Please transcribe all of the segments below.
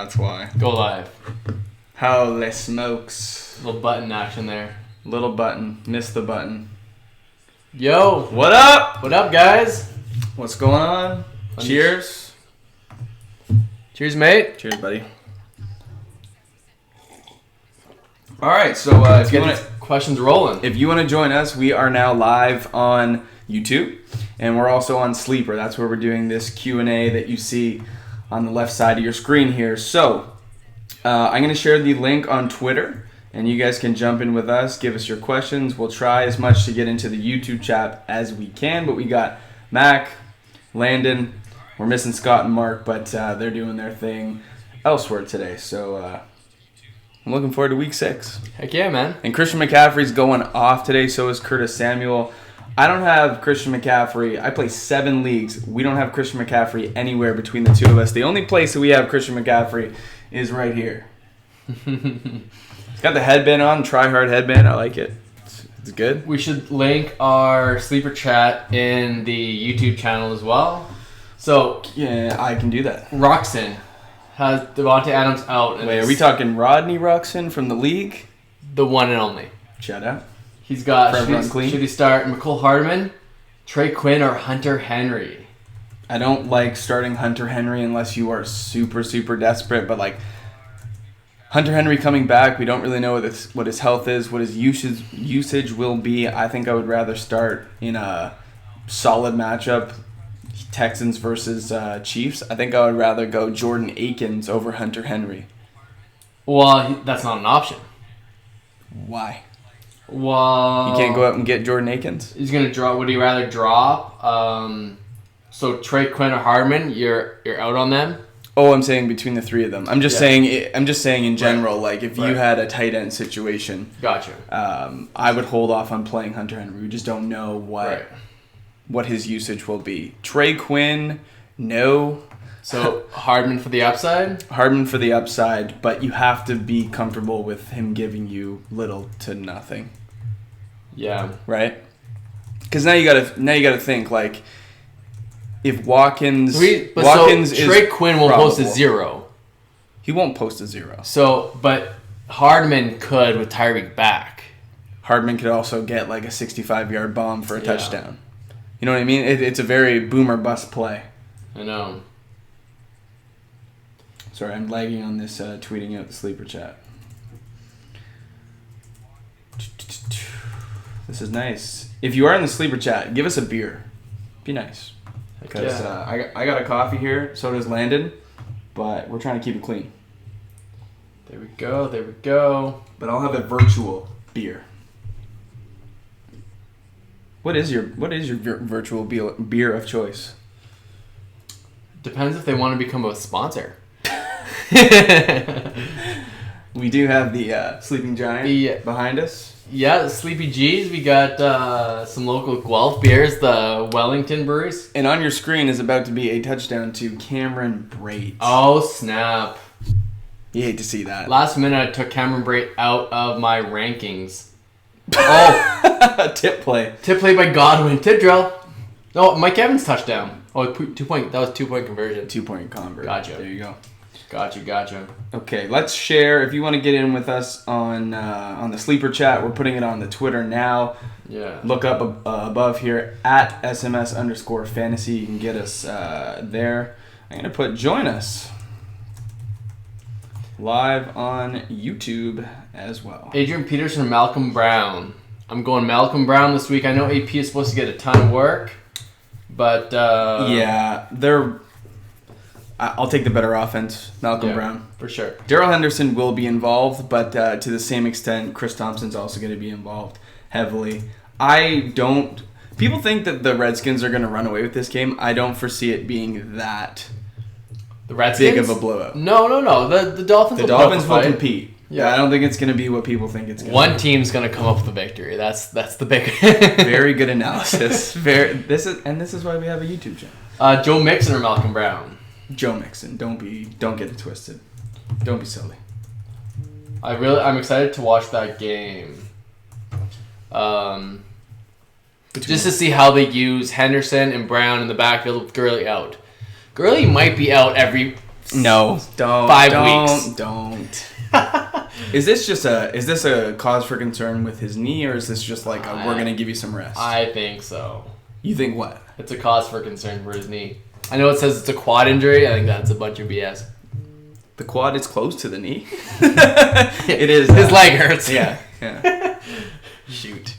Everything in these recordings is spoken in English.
That's why. Go live. Holy smokes. Little button action there. Little button. Missed the button. Yo. What up? What up, guys? What's going on? Cheers. Cheers, mate. Cheers, buddy. All right, so if you want to questions rolling. If you want to join us, we are now live on YouTube, and we're also on Sleeper. That's where we're doing this Q&A that you see on the left side of your screen here. So I'm going to share the link on Twitter, and you guys can jump in with us, give us your questions. We'll try as much to get into the YouTube chat as we can, but we got Mac, Landon, we're missing Scott and Mark, but they're doing their thing elsewhere today. So I'm looking forward to week 6. Heck yeah, man. And Christian McCaffrey's going off today, so is Curtis Samuel. I don't have Christian McCaffrey. I play 7 leagues. We don't have Christian McCaffrey anywhere between the two of us. The only place that we have Christian McCaffrey is right here. He's got the headband on, try-hard headband. I like it. It's good. We should link our Sleeper chat in the YouTube channel as well. So, yeah, I can do that. Roxon has Devontae Adams out. Wait, are we talking Rodney Ruxin from the league? The one and only. Shout out. He's got, should he start McCole Hardman, Trey Quinn, or Hunter Henry? I don't like starting Hunter Henry unless you are super, super desperate. But, like, Hunter Henry coming back, we don't really know what his health is, what his usage will be. I think I would rather start in a solid matchup, Texans versus Chiefs. I think I would rather go Jordan Akins over Hunter Henry. Well, that's not an option. Why? Well, you can't go out and get Jordan Akins? He's going to drop. Would he rather drop? So Trey Quinn or Hardman, you're out on them? Oh, I'm saying between the three of them. I'm just saying in general, right. Like if you had a tight end situation. Gotcha. I would hold off on playing Hunter Henry. We just don't know what his usage will be. Trey Quinn, no. So Hardman for the upside? Hardman for the upside, but you have to be comfortable with him giving you little to nothing. Yeah. Right? Because now you gotta think, like, if Watkins Trey Quinn will post a 0. He won't post a 0. So, but Hardman could with Tyreek back. Hardman could also get like a 65-yard bomb for a touchdown. You know what I mean? It's a very boom or bust play. I know. Sorry, I'm lagging on this tweeting out the Sleeper chat. This is nice. If you are in the Sleeper chat, give us a beer. Be nice. Because I got a coffee here, so does Landon, but we're trying to keep it clean. There we go. But I'll have a virtual beer. What is your virtual beer of choice? Depends if they want to become a sponsor. We do have the Sleeping Giant behind us. Yeah, the Sleepy G's. We got some local Guelph beers, the Wellington breweries. And on your screen is about to be a touchdown to Cameron Brate. Oh, snap. You hate to see that. Last minute, I took Cameron Brate out of my rankings. Oh. Tip play. Tip play by Godwin. Tip drill. Oh, Mike Evans touchdown. Oh, 2-point. That was 2-point conversion. 2-point convert. Gotcha. There you go. Gotcha. Okay, let's share. If you want to get in with us on the Sleeper chat, we're putting it on the Twitter now. Yeah. Look up above here at SMS_fantasy. You can get us there. I'm going to put join us live on YouTube as well. Adrian Peterson and Malcolm Brown. I'm going Malcolm Brown this week. I know AP is supposed to get a ton of work, but I'll take the better offense, Malcolm Brown. For sure. Darrell Henderson will be involved, but to the same extent, Chris Thompson's also going to be involved heavily. People think that the Redskins are going to run away with this game. I don't foresee it being that big of a blowout. No. The Dolphins will compete. Yeah, I don't think it's going to be what people think it's going to be. One team's going to come up with a victory. That's the big. Very good analysis. This is why we have a YouTube channel. Joe Mixon or Malcolm Brown? Joe Mixon. Don't get it twisted. Don't be silly. I'm excited to watch that game. Just to see how they use Henderson and Brown in the backfield with Gurley out. Gurley might be out every No, don't. 5 weeks. Don't. Is this a cause for concern with his knee, or is this just like we're gonna give you some rest? I think so. You think what? It's a cause for concern for his knee. I know it says it's a quad injury. I think that's a bunch of BS. The quad is close to the knee. It is. His leg hurts. Yeah. Shoot.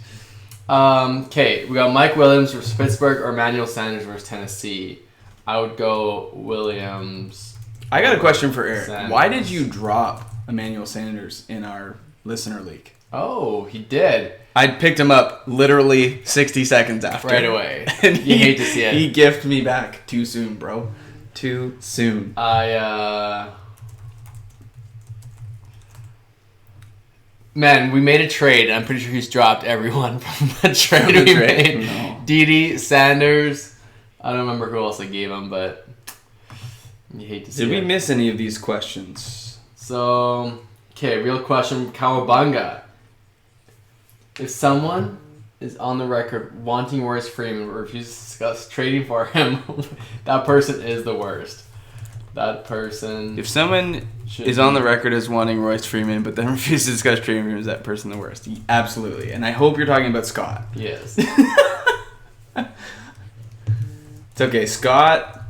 Okay, we got Mike Williams versus Pittsburgh or Emmanuel Sanders versus Tennessee. I would go Williams. I got a question for Eric. Sanders. Why did you drop Emmanuel Sanders in our listener league? Oh, he did. I picked him up literally 60 seconds after. Right away. And you hate to see it. He gifted me back too soon, bro. Too soon. Man, we made a trade, and I'm pretty sure he's dropped everyone from the trade we made. No. Dede, Sanders. I don't remember who else I gave him, but you hate to see it. Did we miss any of these questions? So, okay, real question. Cowabunga. If someone is on the record wanting Royce Freeman or refuses to discuss trading for him, that person is the worst. That person... If someone is on the record as wanting Royce Freeman, but then refuses to discuss trading for him, is that person the worst? Absolutely. And I hope you're talking about Scott. Yes. It's okay. Scott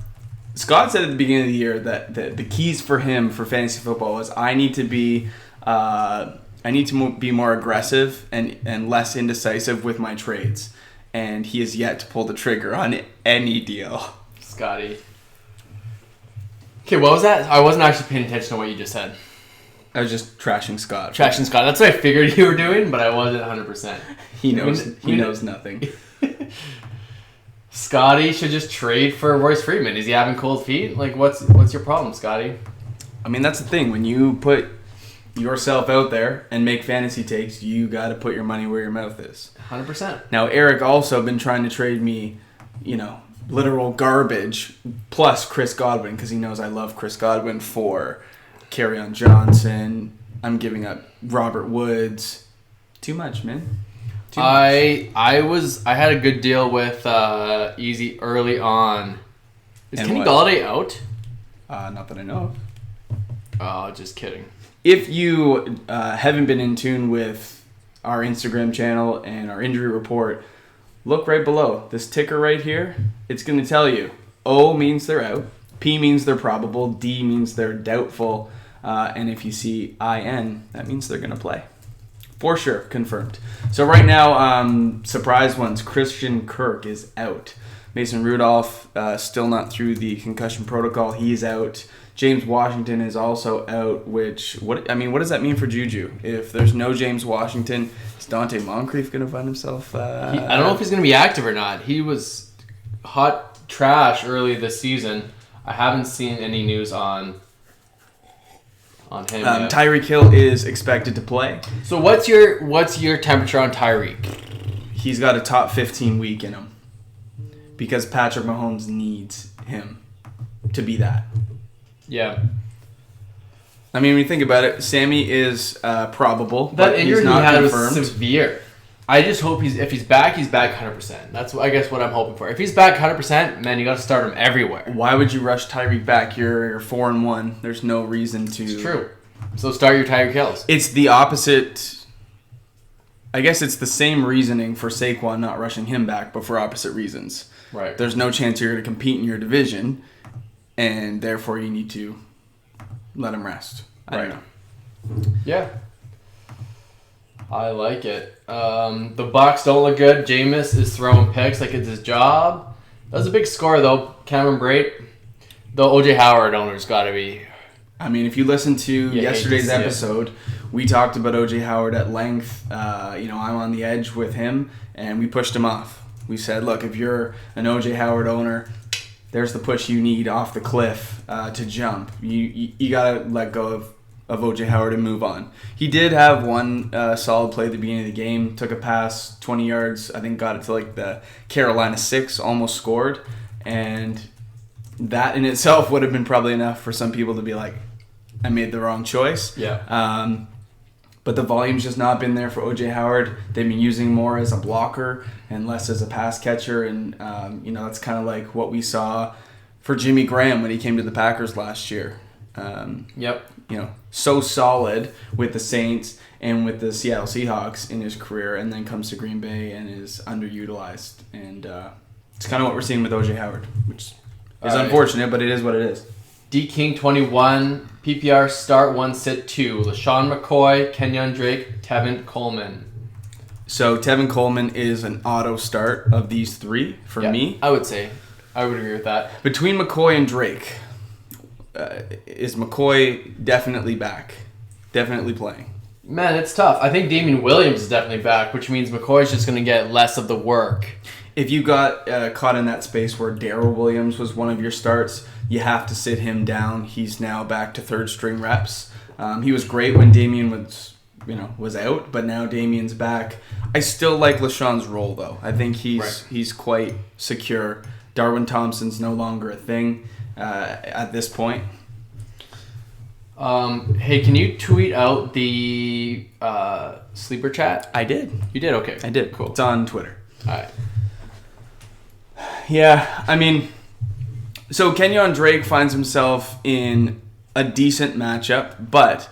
said at the beginning of the year that the keys for him for fantasy football was I need to be more aggressive and less indecisive with my trades, and he has yet to pull the trigger on any deal. Scotty. Okay, what was that? I wasn't actually paying attention to what you just said. I was just trashing Scott. Trashing Scott. That's what I figured you were doing, but I wasn't 100%. He knows nothing. Scotty should just trade for Royce Freeman. Is he having cold feet? Like, what's your problem, Scotty? I mean, that's the thing. When you put yourself out there and make fantasy takes, you got to put your money where your mouth is. 100%. Now, Eric also been trying to trade me, literal garbage plus Chris Godwin because he knows I love Chris Godwin for Kerryon Johnson. I'm giving up Robert Woods. Too much, man. Too much. I had a good deal with Easy early on. Is Kenny Golladay out? Not that I know of. Oh, just kidding. If you haven't been in tune with our Instagram channel and our injury report, look right below. This ticker right here, it's going to tell you O means they're out, P means they're probable, D means they're doubtful, and if you see IN, that means they're going to play. For sure, confirmed. So right now, surprise ones, Christian Kirk is out. Mason Rudolph still not through the concussion protocol. He's out. James Washington is also out, what does that mean for Juju? If there's no James Washington, is Dante Moncrief going to find himself? I don't know if he's going to be active or not. He was hot trash early this season. I haven't seen any news on him yet. Tyreek Hill is expected to play. So what's your temperature on Tyreek? He's got a top 15 week in him because Patrick Mahomes needs him to be that. Yeah. I mean, when you think about it, Sammy is probable. That injury he had confirmed. was severe. I just hope if he's back 100%. That's I guess what I'm hoping for. If he's back 100%, man, you got to start him everywhere. Why would you rush Tyreek back? You're 4-1. There's no reason to. It's true. So start your Tyreek Hills. It's the opposite. I guess it's the same reasoning for Saquon not rushing him back, but for opposite reasons. Right. There's no chance you're going to compete in your division, and therefore you need to let him rest. I don't know. Yeah. I like it. The Bucs don't look good. Jameis is throwing picks like it's his job. That was a big score, though. Cameron Brate. The O.J. Howard owner's got to be... I mean, if you listen to yesterday's episode, we talked about O.J. Howard at length. I'm on the edge with him, and we pushed him off. We said, look, if you're an O.J. Howard owner, there's the push you need off the cliff to jump. You got to let go of O.J. Howard and move on. He did have one solid play at the beginning of the game. Took a pass, 20 yards. I think got it to like the Carolina 6, almost scored. And that in itself would have been probably enough for some people to be like, I made the wrong choice. Yeah. But the volume's just not been there for O.J. Howard. They've been using more as a blocker and less as a pass catcher. And, that's kind of like what we saw for Jimmy Graham when he came to the Packers last year. Yep. So solid with the Saints and with the Seattle Seahawks in his career, and then comes to Green Bay and is underutilized. And it's kind of what we're seeing with O.J. Howard, which is unfortunate, but it is what it is. D King 21, PPR start 1, sit 2. LaShawn McCoy, Kenyon Drake, Tevin Coleman. So Tevin Coleman is an auto start of these three for me. I would agree with that. Between McCoy and Drake, is McCoy definitely back? Definitely playing? Man, it's tough. I think Damian Williams is definitely back, which means McCoy's just going to get less of the work. If you got caught in that space where Darrell Williams was one of your starts, you have to sit him down. He's now back to third string reps. He was great when Damian was out, but now Damian's back. I still like LaShawn's role though. I think he's quite secure. Darwin Thompson's no longer a thing at this point. Hey, can you tweet out the sleeper chat? I did. You did? Okay. I did. Cool. It's on Twitter. All right. Yeah, I mean, so Kenyon Drake finds himself in a decent matchup, but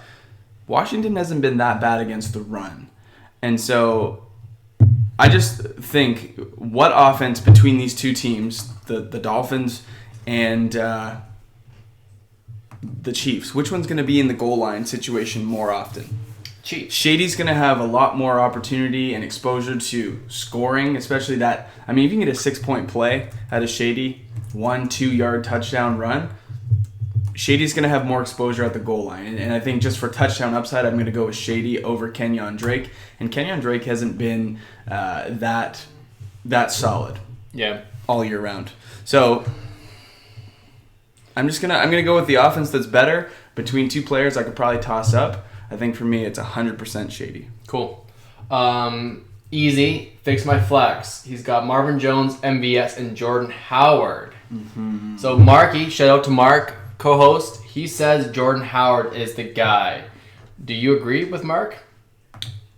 Washington hasn't been that bad against the run. And so I just think what offense between these two teams, the Dolphins and the Chiefs, which one's going to be in the goal line situation more often? Chiefs. Shady's going to have a lot more opportunity and exposure to scoring, especially that. I mean, if you can get a 6-point play out of Shady, 1-2 yard touchdown run, Shady's going to have more exposure at the goal line. And I think just for touchdown upside, I'm going to go with Shady over Kenyon Drake. And Kenyon Drake hasn't been that solid all year round. So I'm gonna go with the offense that's better. Between two players I could probably toss up. I think for me it's 100% Shady. Cool. Easy. Fix my flex. He's got Marvin Jones, MVS, and Jordan Howard. Mm-hmm. So Marky, shout out to Mark, co-host. He says Jordan Howard is the guy. Do you agree with Mark?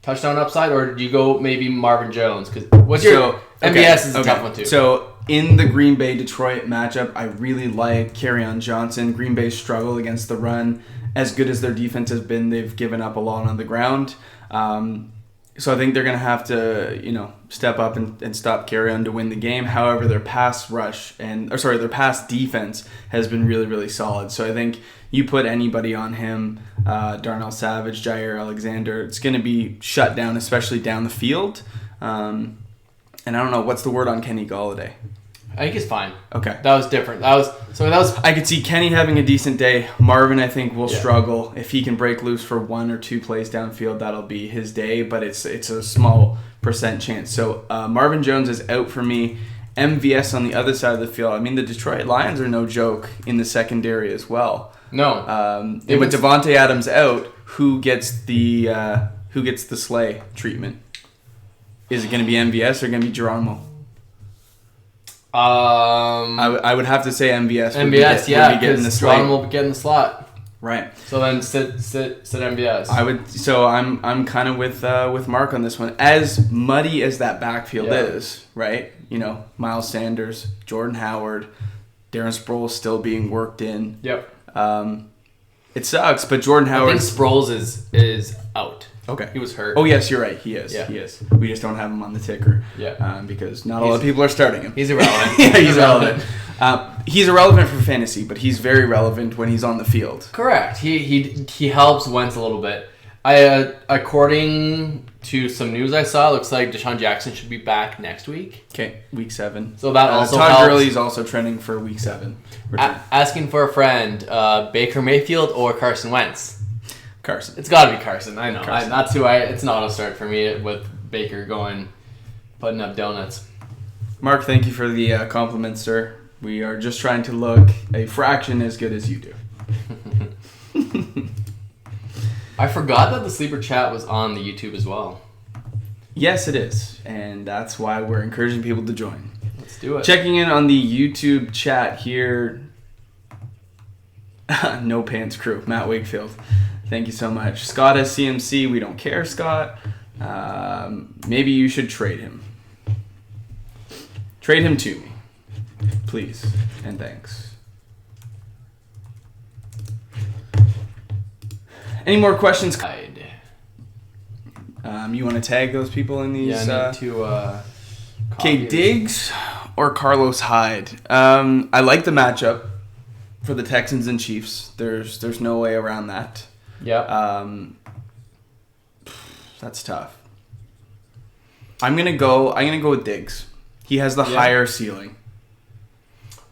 Touchdown upside, or do you go maybe Marvin Jones? Because MVS is a tough one too. So in the Green Bay Detroit matchup, I really like Kerryon Johnson. Green Bay struggle against the run. As good as their defense has been, they've given up a lot on the ground. So I think they're going to have to, step up and stop Kerryon to win the game. However, their pass defense has been really, really solid. So I think you put anybody on him, Darnell Savage, Jair Alexander, it's going to be shut down, especially down the field. And I don't know, what's the word on Kenny Golladay? I think he's fine. Okay. That was different. I could see Kenny having a decent day. Marvin, I think, will struggle. If he can break loose for 1 or 2 plays downfield, that'll be his day, but it's a small percent chance. So Marvin Jones is out for me. MVS on the other side of the field. I mean, the Detroit Lions are no joke in the secondary as well. No. And with Devontae Adams out, who gets the Slay treatment? Is it going to be MVS or going to be Geronimo? I would have to say MVS. MVS, because Geronimo will be getting the slot. Right. So then sit MVS. I'm kind of with Mark on this one. As muddy as that backfield is, right? Miles Sanders, Jordan Howard, Darren Sproles still being worked in. Yep. It sucks, but Jordan Howard. I think Sproles is out. Okay. He was hurt. Oh, yes, you're right. He is. Yeah. He is. We just don't have him on the ticker. Yeah. Because not a lot of people are starting him. He's irrelevant. Yeah, he's irrelevant. He's irrelevant for fantasy, but he's very relevant when he's on the field. Correct. He helps Wentz a little bit. According to some news I saw, it looks like Deshaun Jackson should be back next week. Okay, week 7. So that also Todd helps. Gurley's also trending for week 7. Asking for a friend, Baker Mayfield or Carson Wentz? Carson. It's got to be Carson. I know. Carson. It's an auto start for me with Baker putting up donuts. Mark, thank you for the compliments, sir. We are just trying to look a fraction as good as you do. I forgot that the sleeper chat was on the YouTube as well. Yes, it is. And that's why we're encouraging people to join. Let's do it. Checking in on the YouTube chat here. No Pants Crew, Matt Wakefield. Thank you so much. Scott has CMC. We don't care, Scott. Maybe you should trade him. Trade him to me. Please. And thanks. Any more questions? Hyde. You want to tag those people in these? Yeah, I need to. Okay, Diggs or Carlos Hyde. I like the matchup for the Texans and Chiefs. There's no way around that. Yeah. That's tough. I'm gonna go with Diggs. He has the higher ceiling.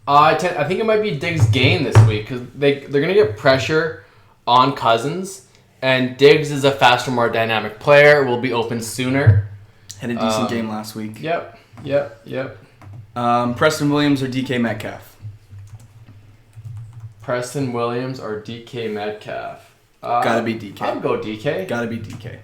I think it might be Diggs' game this week because they're gonna get pressure on Cousins, and Diggs is a faster, more dynamic player. Will be open sooner. Had a decent game last week. Yep. Preston Williams or DK Metcalf? Preston Williams or DK Metcalf? Gotta be DK. I'd go DK. Gotta be DK.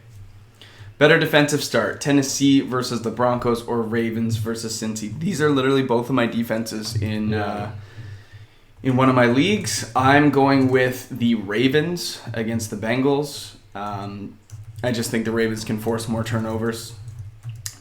Better defensive start: Tennessee versus the Broncos or Ravens versus Cincy. These are literally both of my defenses in one of my leagues. I'm going with the Ravens against the Bengals. I just think the Ravens can force more turnovers.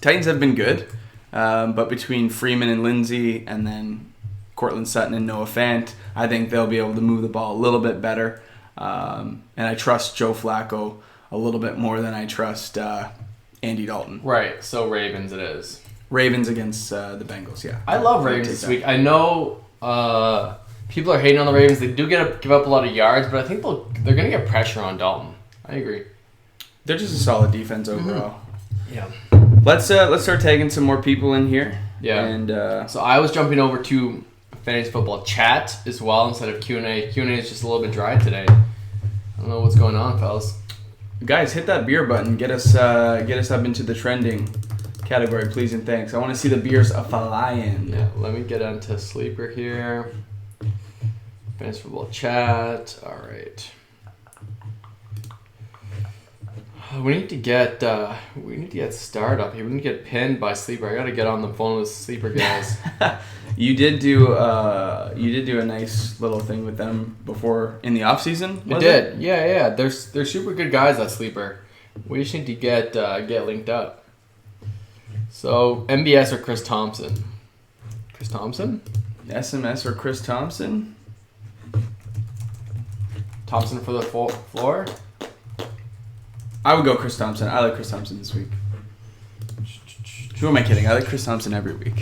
Titans have been good, but between Freeman and Lindsey and then Cortland Sutton and Noah Fant, I think they'll be able to move the ball a little bit better. And I trust Joe Flacco a little bit more than I trust Andy Dalton. Right, so Ravens it is. Ravens against the Bengals, yeah. I love Ravens this week. I know people are hating on the Ravens. They do give up a lot of yards, but I think they're going to get pressure on Dalton. I agree. They're just a solid defense overall. Mm-hmm. Yeah. Let's start tagging some more people in here. Yeah. And so I was jumping over to Fantasy Football Chat as well instead of Q&A. Q&A is just a little bit dry today. I don't know what's going on, fellas. Guys, hit that beer button. Get us up into the trending category, please and thanks. I want to see the beers flying. Yeah, let me get onto Sleeper here. Fantasy Football Chat. All right. We need to get started here. We need to get pinned by Sleeper. I got to get on the phone with Sleeper guys. You did do a nice little thing with them before in the off season. I did. Yeah. They're super good guys at Sleeper. We just need to get linked up. So MBS or Chris Thompson? Chris Thompson? SMS or Chris Thompson? Thompson for the floor? I would go Chris Thompson. I like Chris Thompson this week. Who am I kidding? I like Chris Thompson every week.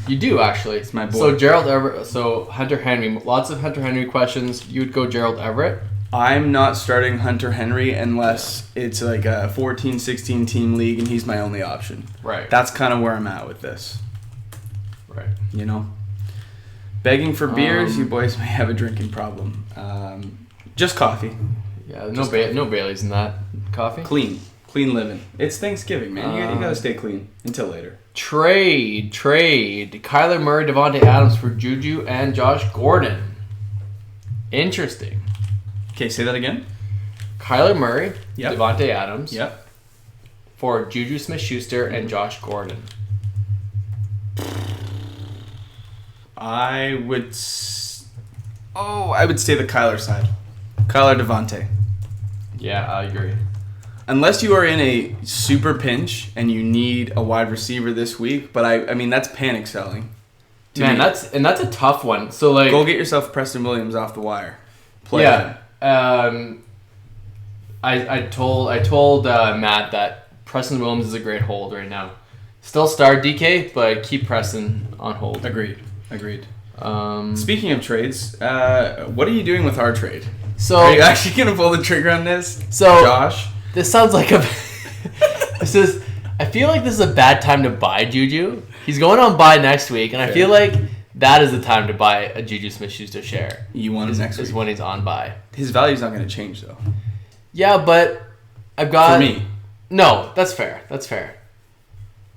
You do, actually. It's my boy. So Gerald Everett. So Hunter Henry. Lots of Hunter Henry questions. You would go Gerald Everett? I'm not starting Hunter Henry unless it's like a 14-16 team league and he's my only option. Right. That's kind of where I'm at with this. Right. You know? Begging for beers, you boys may have a drinking problem. Just coffee. Yeah, no Baileys in that coffee. Clean living. It's Thanksgiving, man. You gotta stay clean until later. Trade. Kyler Murray, Devontae Adams for Juju and Josh Gordon. Interesting. Okay, say that again. Kyler Murray, Yep. Devontae Adams. Yep. For Juju Smith-Schuster and Josh Gordon. I would say the Kyler side. Kyler Devontae. Yeah, I agree. Unless you are in a super pinch and you need a wide receiver this week, but I mean that's panic selling. Man, that's a tough one. So like, go get yourself Preston Williams off the wire. Play yeah. I told Matt that Preston Williams is a great hold right now. Still start DK, but keep Preston on hold. Agreed. Speaking of trades, what are you doing with our trade? So are you actually gonna pull the trigger on this? So Josh, this sounds like I feel like this is a bad time to buy Juju. He's going on buy next week, and I feel like that is the time to buy a Juju Smith-Schuster share. You want him next week? Is when he's on buy. His value's not going to change though. Yeah, but I've got... For me. No, that's fair.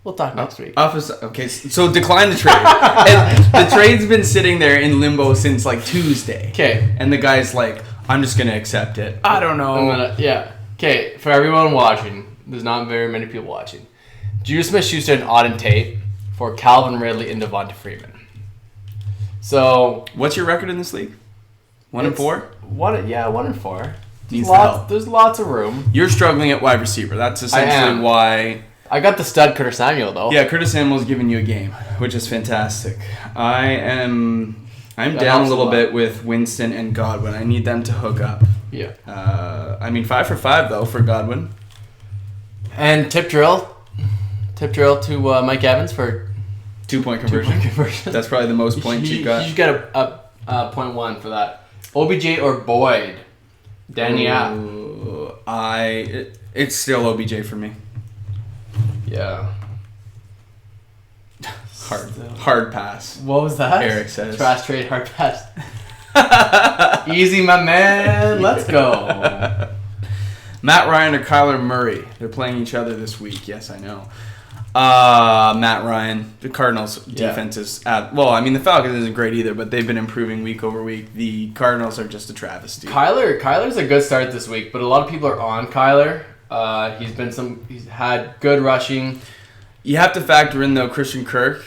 We'll talk next week. Okay, so decline the trade. And the trade's been sitting there in limbo since like Tuesday. Okay. And the guy's like, I'm just going to accept it. I don't know. Yeah. Okay, for everyone watching, there's not very many people watching. Juju Smith-Schuster and Auden Tate for Calvin Ridley and Devonta Freeman. So... What's your record in this league? 1-4? 1-4. There's lots of room. You're struggling at wide receiver. That's essentially why... I got the stud Curtis Samuel, though. Yeah, Curtis Samuel's giving you a game, which is fantastic. I'm down a little bit with Winston and Godwin. I need them to hook up. Yeah. I mean, 5 for 5 though for Godwin. And tip drill to Mike Evans for 2-point conversion. That's probably the most points you got. You should get a 0.1 for that. OBJ or Boyd? Danny App. It's still OBJ for me. Yeah. Hard pass. What was that? Eric says. Trash trade, hard pass. Easy, my man. Let's go. Matt Ryan or Kyler Murray? They're playing each other this week. Yes, I know. Matt Ryan. The Cardinals' defense is the Falcons isn't great either, but they've been improving week over week. The Cardinals are just a travesty. Kyler's a good start this week, but a lot of people are on Kyler. He's had good rushing. You have to factor in though Christian Kirk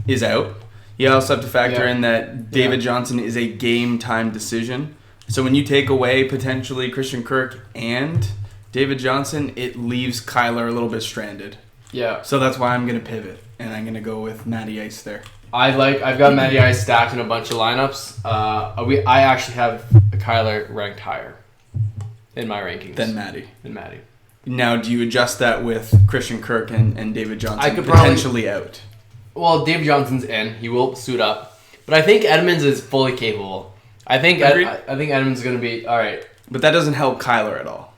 is out. You also have to factor in that David Johnson is a game time decision. So when you take away potentially Christian Kirk and David Johnson, it leaves Kyler a little bit stranded. Yeah. So that's why I'm going to pivot, and I'm going to go with Matty Ice there. I've got Matty Ice stacked in a bunch of lineups. I actually have Kyler ranked higher in my rankings than Matty. Now, do you adjust that with Christian Kirk and David Johnson potentially out? Well, David Johnson's in. He will suit up. But I think Edmonds is fully capable. I think Edmonds is going to be all right. But that doesn't help Kyler at all.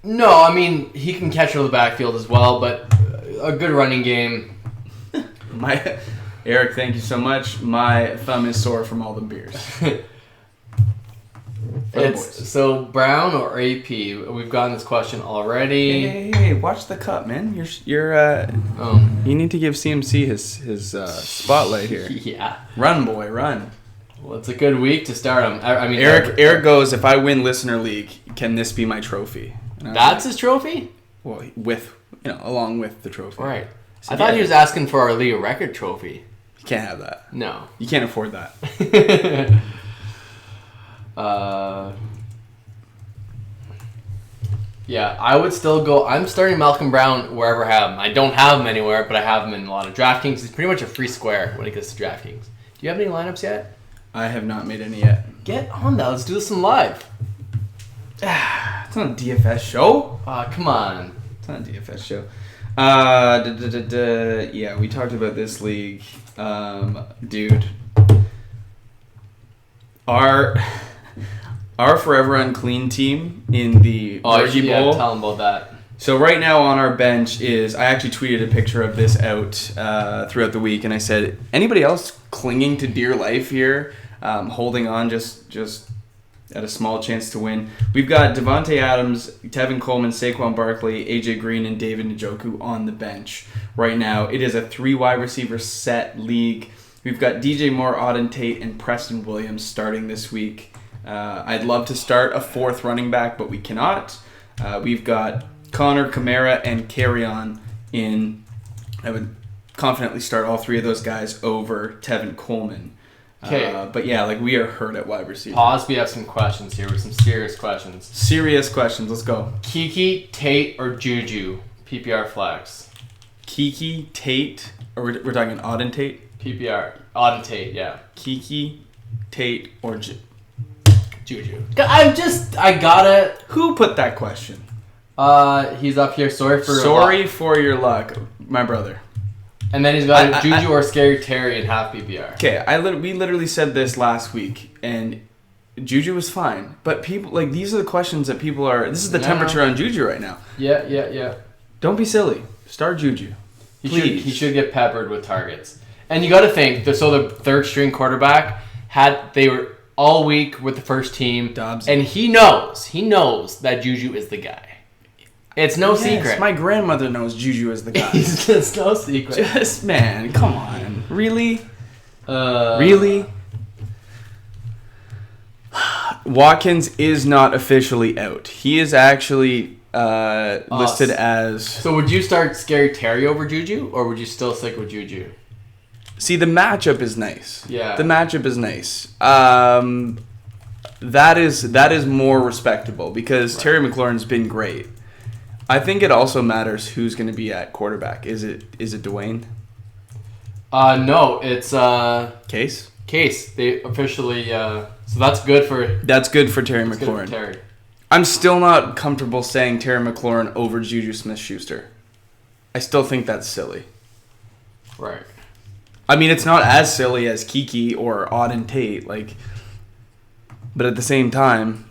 No, I mean, he can catch out of the backfield as well, but a good running game. Eric, thank you so much. My thumb is sore from all the beers. So Brown or AP? We've gotten this question already. Hey, watch the cup, man. You need to give CMC his spotlight here. Yeah. Run, boy, run. Well, it's a good week to start him. I mean, Eric goes, if I win Listener League, can this be my trophy? That's his trophy? Well, along with the trophy. Right. So I thought he was asking for our league record trophy. You can't have that. No. You can't afford that. Yeah, I would still go. I'm starting Malcolm Brown wherever I have him. I don't have him anywhere, but I have him in a lot of DraftKings. He's pretty much a free square when it gets to DraftKings. Do you have any lineups yet? I have not made any yet. Get on that. Let's do this in live. It's not a DFS show. Come on. It's not a DFS show. Yeah, we talked about this league. Dude. Our Forever Unclean team in the Orgy Bowl. Tell them about that. So right now on our bench is, I actually tweeted a picture of this out throughout the week, and I said, anybody else clinging to dear life here, holding on just at a small chance to win? We've got Devontae Adams, Tevin Coleman, Saquon Barkley, AJ Green, and David Njoku on the bench right now. It is a 3 wide receiver set league. We've got DJ Moore, Auden Tate, and Preston Williams starting this week. I'd love to start a 4th running back, but we cannot. We've got Connor, Kamara, and Carrion in. I would confidently start all 3 of those guys over Tevin Coleman. Okay. But yeah, we are hurt at wide receiver. Pause. We have some questions here. Some serious questions. Serious questions. Let's go. Kiki, Tate, or Juju? PPR flex. Kiki, Tate, or we're talking Auden Tate? PPR. Auden Tate, yeah. Kiki, Tate, or Juju. I got it. Who put that question? He's up here. Sorry for your luck, my brother. And then he's got Juju or Scary Terry in half PPR. Okay, we literally said this last week, and Juju was fine. But people, these are the questions that people are. This is the temperature on Juju right now. Yeah. Don't be silly. Start Juju. He should get peppered with targets. And you got to think, so the 3rd string quarterback they were all week with the first team, Dobbs, and he knows that Juju is the guy. It's no secret. My grandmother knows Juju is the guy. It's no secret. Man, come on. Really? Really? Watkins is not officially out. He is actually listed as... So would you start Scary Terry over Juju, or would you still stick with Juju? See, the matchup is nice. Yeah. The matchup is nice. That is more respectable because Terry McLaurin's been great. I think it also matters who's going to be at quarterback. Is it Dwayne? No, it's Case. They officially So that's good for Terry that's good McLaurin. for Terry. I'm still not comfortable saying Terry McLaurin over Juju Smith-Schuster. I still think that's silly. Right. I mean, it's not as silly as Kiki or Auden Tate, but at the same time,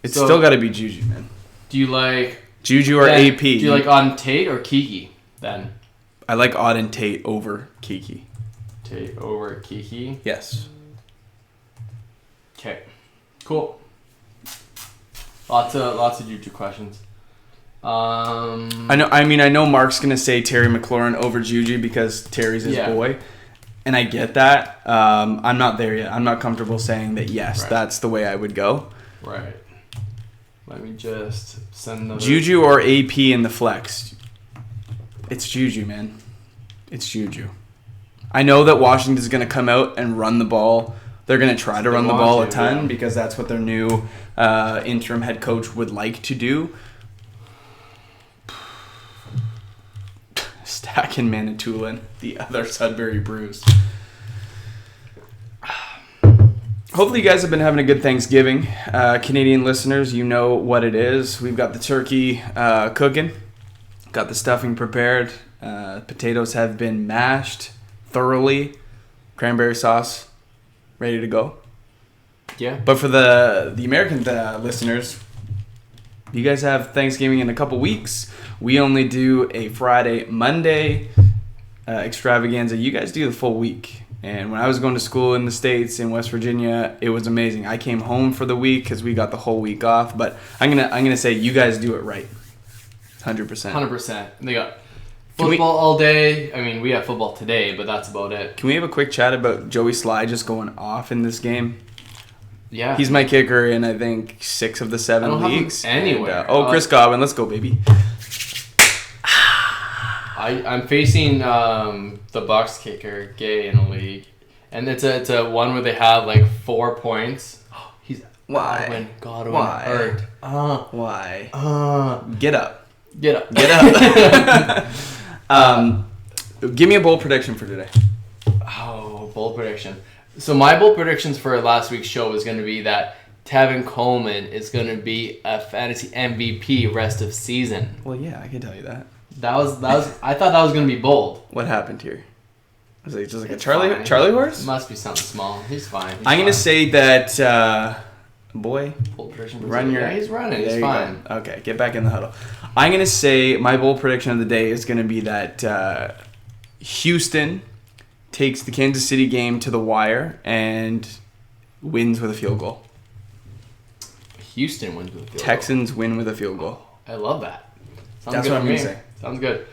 it's still got to be Juju, man. Do you like Juju or AP? Do you like Auden Tate or Kiki then? I like Auden Tate over Kiki. Tate over Kiki. Yes. Okay. Cool. Lots of Juju questions. I know Mark's gonna say Terry McLaurin over Juju because Terry's his boy, and I get that. I'm not there yet. I'm not comfortable saying that. Yes, that's the way I would go. Right. Let me just send another... Juju or AP in the flex. It's Juju, man. It's Juju. I know that Washington's gonna come out and run the ball. They're gonna try to run the ball a ton because that's what their new interim head coach would like to do. Stacking Manitoulin, the other Sudbury Brews. Hopefully you guys have been having a good Thanksgiving. Canadian listeners, you know what it is. We've got the turkey cooking. Got the stuffing prepared. Potatoes have been mashed thoroughly. Cranberry sauce ready to go. Yeah. But for the American listeners, you guys have Thanksgiving in a couple weeks. We only do a Friday, Monday extravaganza. You guys do the full week. And when I was going to school in the States, in West Virginia, it was amazing. I came home for the week because we got the whole week off. But I'm gonna say you guys do it right. 100%. 100%. They got football all day. I mean, we have football today, but that's about it. Can we have a quick chat about Joey Sly just going off in this game? Yeah. He's my kicker in, I think, 6 of the 7 leagues. Anywhere. And, Chris Godwin, let's go, baby. I'm facing the Bucks kicker, Gay, in a league. And it's a one where they have like 4 points. He's Why? Godwin Why? hurt. Why? Get up. Get up. Get up. Give me a bold prediction for today. Oh, bold prediction. So my bold predictions for last week's show was going to be that Tevin Coleman is going to be a fantasy MVP rest of season. Well, yeah, I can tell you that. That was. I thought that was going to be bold. What happened here? Was it just like It's a Charlie fine. Charlie horse? It must be something small. He's fine. I'm going to say that, boy, bold prediction. run your... Yeah, he's running. There He's you fine. go. Okay, get back in the huddle. I'm going to say my bold prediction of the day is going to be that Houston takes the Kansas City game to the wire and wins with a field goal. Houston wins with a field Texans win with a field goal. I love that. Sounds That's good what I'm for me. going to say. Sounds good.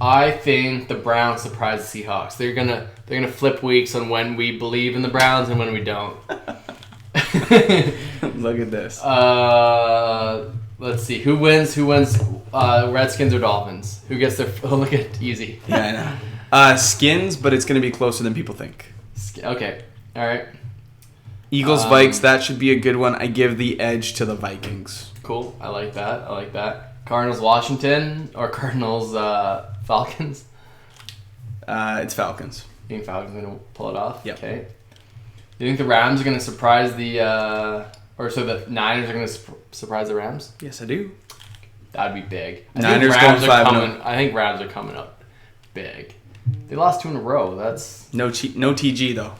I think the Browns surprise the Seahawks. They're gonna flip weeks on when we believe in the Browns and when we don't. Look at this. Let's see. Who wins? Redskins or Dolphins? Who gets their... Oh, look at easy. Yeah, I know. Skins, but it's going to be closer than people think. Okay. All right. Eagles, Vikes, that should be a good one. I give the edge to the Vikings. Cool. I like that. Cardinals, Washington, or Cardinals, Falcons? It's Falcons. You think Falcons are going to pull it off? Yep. Okay. Do you think the Rams are going to surprise the Niners are going to surprise the Rams? Yes, I do. That'd be big. Niners going 5-0. I think Rams are coming up big. They lost 2 in a row. That's No TG, though.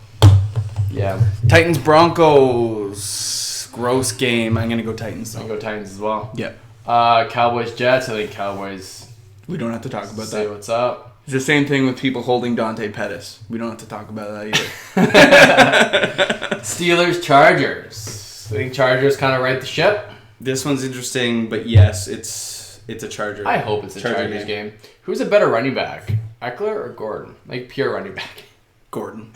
yeah. Titans, Broncos. Gross game. I'm going to go Titans, I'll though. go Titans as well. Yep. Cowboys, Jets. I think Cowboys We don't have to talk about say that. what's up. It's the same thing with people holding Dante Pettis. We don't have to talk about that either. Steelers, Chargers. I think Chargers kind of right the ship. This one's interesting, but yes, it's a Charger. I hope it's a Chargers game. Who's a better running back, Eckler or Gordon? Like pure running back. Gordon.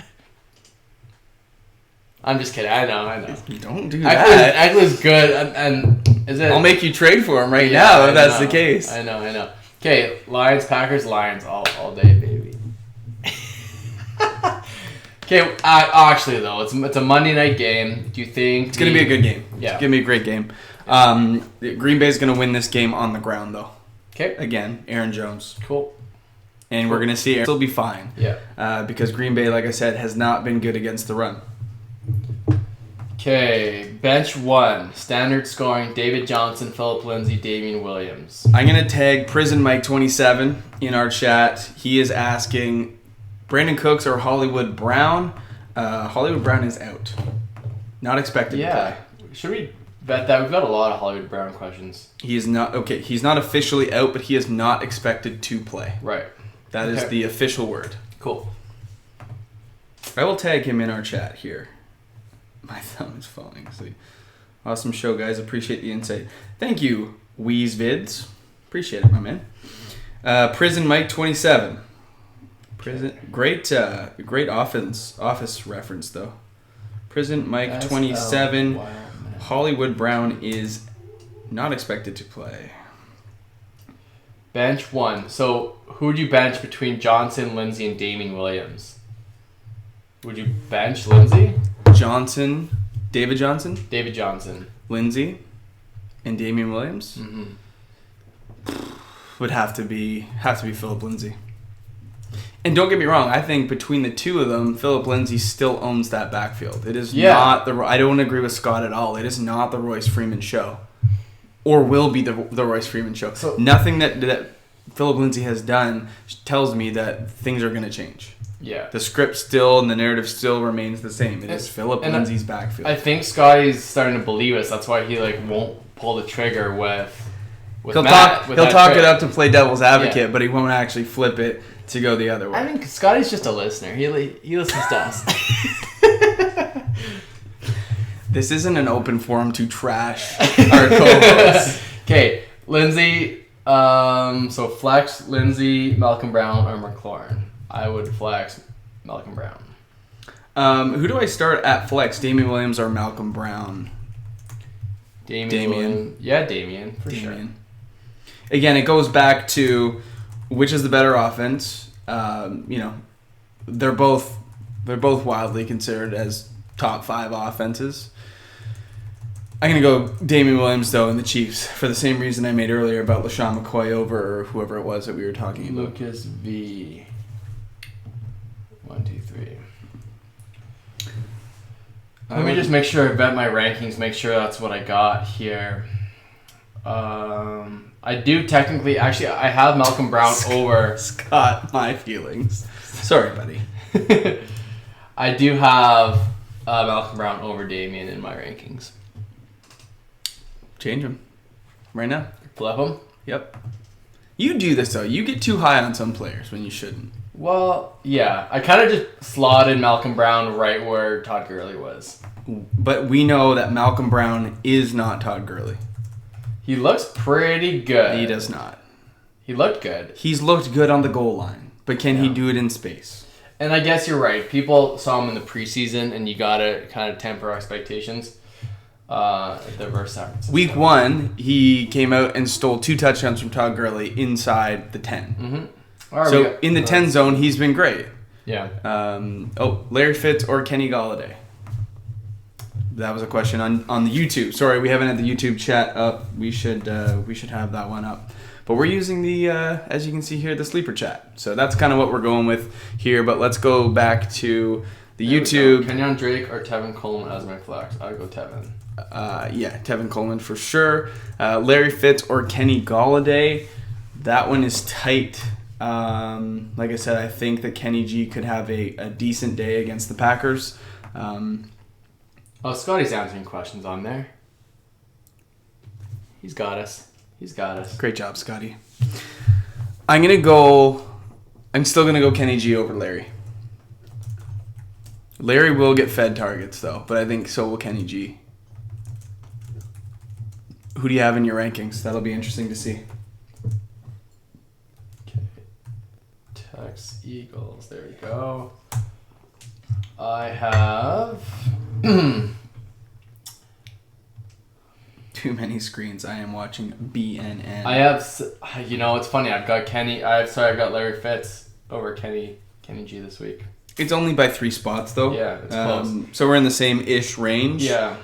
I'm just kidding. I know. Don't do that. Eckler's good, and is it? I'll make you trade for him now if that's the case. I know. Okay, Lions, Packers, Lions all day, baby. Okay, actually though, it's a Monday night game. Do you think It's going to be a good game. Yeah. It's going to be a great game. Green Bay's going to win this game on the ground, though. Okay. Again, Aaron Jones. Cool. And we're going to see Aaron still be fine. Yeah. Because Green Bay, like I said, has not been good against the run. Okay, bench 1. Standard scoring, David Johnson, Philip Lindsay, Damian Williams. I'm going to tag Prison Mike 27 in our chat. He is asking Brandon Cooks or Hollywood Brown. Hollywood Brown is out. Not expected to play. Should we bet that? We've got a lot of Hollywood Brown questions. He is not, okay, he's not officially out, but he is not expected to play. Right. That is the official word. Cool. I will tag him in our chat here. My thumb is falling asleep. Awesome show, guys. Appreciate the insight. Thank you, Wheeze Vids. Appreciate it, my man. Prison Mike 27. Prison, great office reference though. Prison Mike 27. Wow, Hollywood Brown is not expected to play. Bench 1. So who would you bench between Johnson, Lindsay, and Damian Williams? Would you bench Lindsay? Johnson, David Johnson, Lindsay, and Damian Williams would have to be Philip Lindsay. And don't get me wrong, I think between the two of them, Philip Lindsay still owns that backfield. It is not I don't agree with Scott at all. It is not the Royce Freeman show, or will be the Royce Freeman show. So, nothing that Philip Lindsay has done tells me that things are going to change. Yeah. The script still and the narrative still remains the same. It is Philip Lindsay's backfield. I think Scotty's starting to believe us. That's why he won't pull the trigger with he'll Matt. He'll talk it up to play devil's advocate, but he won't actually flip it to go the other way. I mean, Scotty's just a listener. He listens to us. This isn't an open forum to trash our co-hosts. Okay, Lindsay. So flex Lindsay, Malcolm Brown, or McLaurin. I would flex Malcolm Brown. Who do I start at flex? Damian Williams or Malcolm Brown? Damian. Yeah, Damian, for sure. Again, it goes back to which is the better offense. They're both wildly considered as top 5 offenses. I'm going to go Damian Williams, though, in the Chiefs for the same reason I made earlier about LaShawn McCoy over or whoever it was that we were talking about. Lucas V. 1, 2, 3. Let me just make sure I bet my rankings, make sure that's what I got here. I do technically, actually, I have Malcolm Brown over. Scott, my feelings. Sorry, buddy. I do have Malcolm Brown over Damian in my rankings. Change him. Right now. Flip him? Yep. You do this, though. You get too high on some players when you shouldn't. Well, yeah. I kind of just slotted Malcolm Brown right where Todd Gurley was. But we know that Malcolm Brown is not Todd Gurley. He looks pretty good. He does not. He looked good. He's looked good on the goal line. But can he do it in space? And I guess you're right. People saw him in the preseason, and you got to kind of temper expectations. The verse Week 1, he came out and stole 2 touchdowns from Todd Gurley inside the 10. Mm-hmm. Right, so in the 10 zone, he's been great. Yeah. Larry Fitz or Kenny Golladay? That was a question on the YouTube. Sorry, we haven't had the YouTube chat up. We should have that one up. But we're using the, as you can see here, the sleeper chat. So that's kind of what we're going with here. But let's go back to the YouTube. Kenyon Drake or Tevin Coleman as my flex? I'd go Tevin. Yeah, Tevin Coleman for sure. Larry Fitz or Kenny Golladay. That one is tight. Like I said, I think that Kenny G could have a decent day against the Packers. Scotty's answering questions on there. He's got us. Great job, Scotty. I'm still going to go Kenny G over Larry. Larry will get fed targets, though, but I think so will Kenny G. Who do you have in your rankings? That'll be interesting to see. Okay. Tex Eagles. There we go. I have... Too many screens. I am watching BNN. I have... it's funny. I've got Larry Fitz over Kenny G this week. It's only by 3 spots, though. Yeah, it's close. So we're in the same-ish range. Yeah.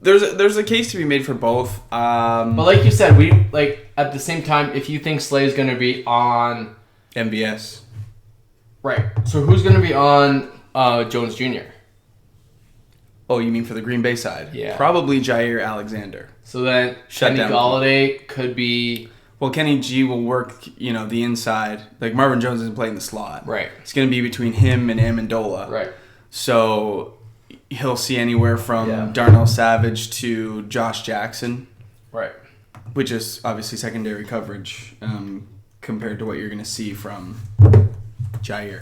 There's a case to be made for both. But like you said, at the same time, if you think Slay's going to be on... MVS. Right. So who's going to be on Jones Jr.? Oh, you mean for the Green Bay side? Yeah. Probably Jair Alexander. So then Shut Kenny down. Galladay could be... Well, Kenny G will work, the inside. Like, Marvin Jones isn't playing the slot. Right. It's going to be between him and Amendola. Right. So he'll see anywhere from Yeah. Darnell Savage to Josh Jackson. Right. Which is obviously secondary coverage compared to what you're going to see from Jair.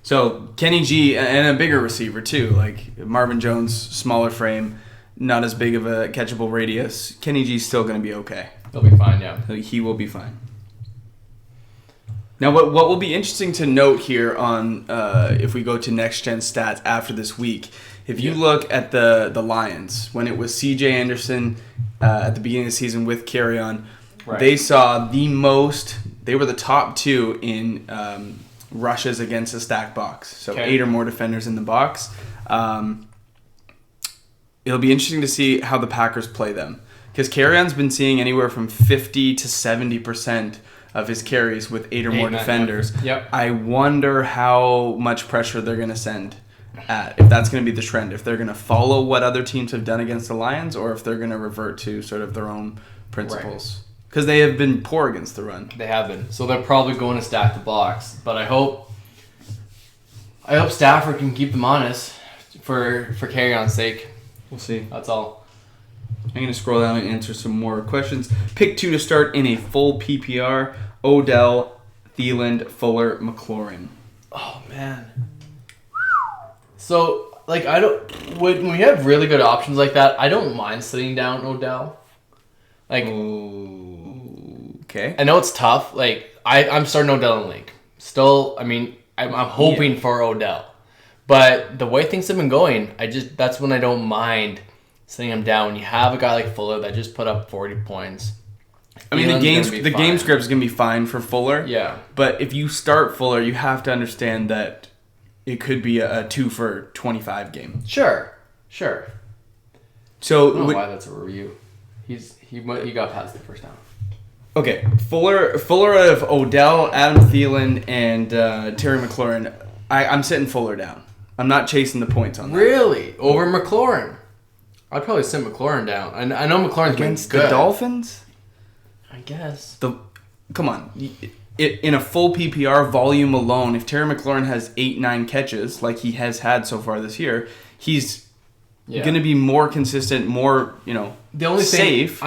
So Kenny G and a bigger receiver too, like Marvin Jones, smaller frame, not as big of a catchable radius. Kenny G's still going to be okay. He'll be fine, yeah. He will be fine. Now, what will be interesting to note here on if we go to next gen stats after this week, if you look at the Lions when it was C.J. Anderson at the beginning of the season with Carrion, they saw they were the top 2 in rushes against a stacked box. So 8 or more defenders in the box. It'll be interesting to see how the Packers play them. Because Carrion's been seeing anywhere from 50 to 70% of his carries with 8 or more defenders. Yep. I wonder how much pressure they're going to send at, if that's going to be the trend. If they're going to follow what other teams have done against the Lions, or if they're going to revert to sort of their own principles. Because they have been poor against the run. They have been. So they're probably going to stack the box. But I hope Stafford can keep them honest for Carrion's sake. We'll see. That's all. I'm going to scroll down and answer some more questions. Pick 2 to start in a full PPR. Odell, Thielen, Fuller, McLaurin. Oh, man. So, like, when we have really good options like that, I don't mind sitting down Odell. Like, okay. I know it's tough. Like, I'm starting Odell in the league. Still, I mean, I'm hoping for Odell. But the way things have been going, that's when I don't mind sitting him down. When you have a guy like Fuller that just put up 40 points. I mean, the game script is going to be fine for Fuller. Yeah. But if you start Fuller, you have to understand that it could be a 2 for 25 game. Sure. So I don't know why that's a review. He got past the first down. Okay, Fuller of Odell, Adam Thielen, and Terry McLaurin. I'm sitting Fuller down. I'm not chasing the points on that. Really? Over McLaurin? I'd probably sit McLaurin down. I know McLaurin's against been good. The Dolphins. I guess. Come on. In a full PPR volume alone, if Terry McLaurin has 8-9 catches like he has had so far this year, he's going to be more consistent, more the only safe.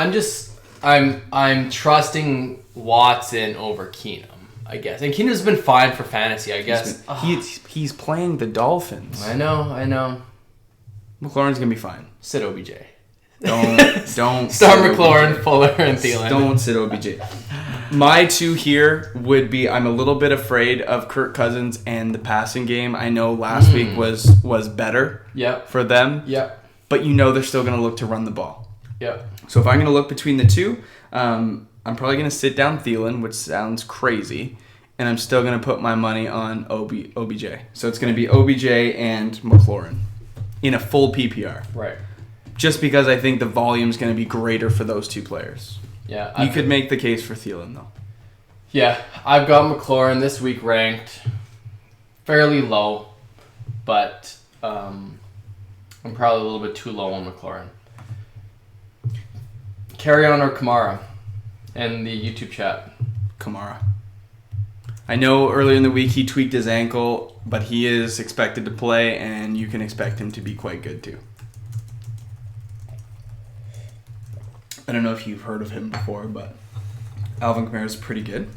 I'm trusting Watson over Keenum, I guess. And Keenum's been fine for fantasy, I guess. He's playing the Dolphins. I know. McLaurin's gonna be fine. Sit OBJ. Don't start McLaurin, OBJ. Fuller, and Thielen. Don't sit OBJ. My 2 here would be I'm a little bit afraid of Kirk Cousins and the passing game. I know last week was better for them. Yep. But they're still gonna look to run the ball. Yep. So if I'm gonna look between the 2, I'm probably gonna sit down Thielen, which sounds crazy, and I'm still gonna put my money on OBJ. So it's gonna be OBJ and McLaurin in a full PPR. Right. Just because I think the volume is going to be greater for those 2 players. Yeah. You could make the case for Thielen, though. Yeah. I've got McLaurin this week ranked fairly low, but I'm probably a little bit too low on McLaurin. Carrion or Kamara in the YouTube chat. Kamara. I know earlier in the week he tweaked his ankle, but he is expected to play, and you can expect him to be quite good, too. I don't know if you've heard of him before, but Alvin Kamara is pretty good.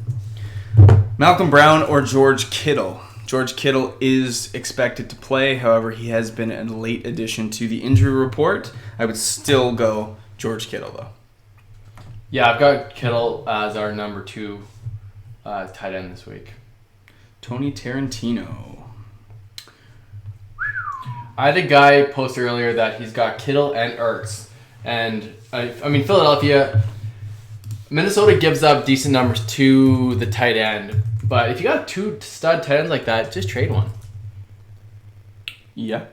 Malcolm Brown or George Kittle. George Kittle is expected to play. However, he has been a late addition to the injury report. I would still go George Kittle, though. Yeah, I've got Kittle as our number 2 tight end this week. Tony Tarantino. I had a guy post earlier that he's got Kittle and Ertz. And, I mean, Philadelphia, Minnesota gives up decent numbers to the tight end. But if you got 2 stud tight ends like that, just trade one. Yeah.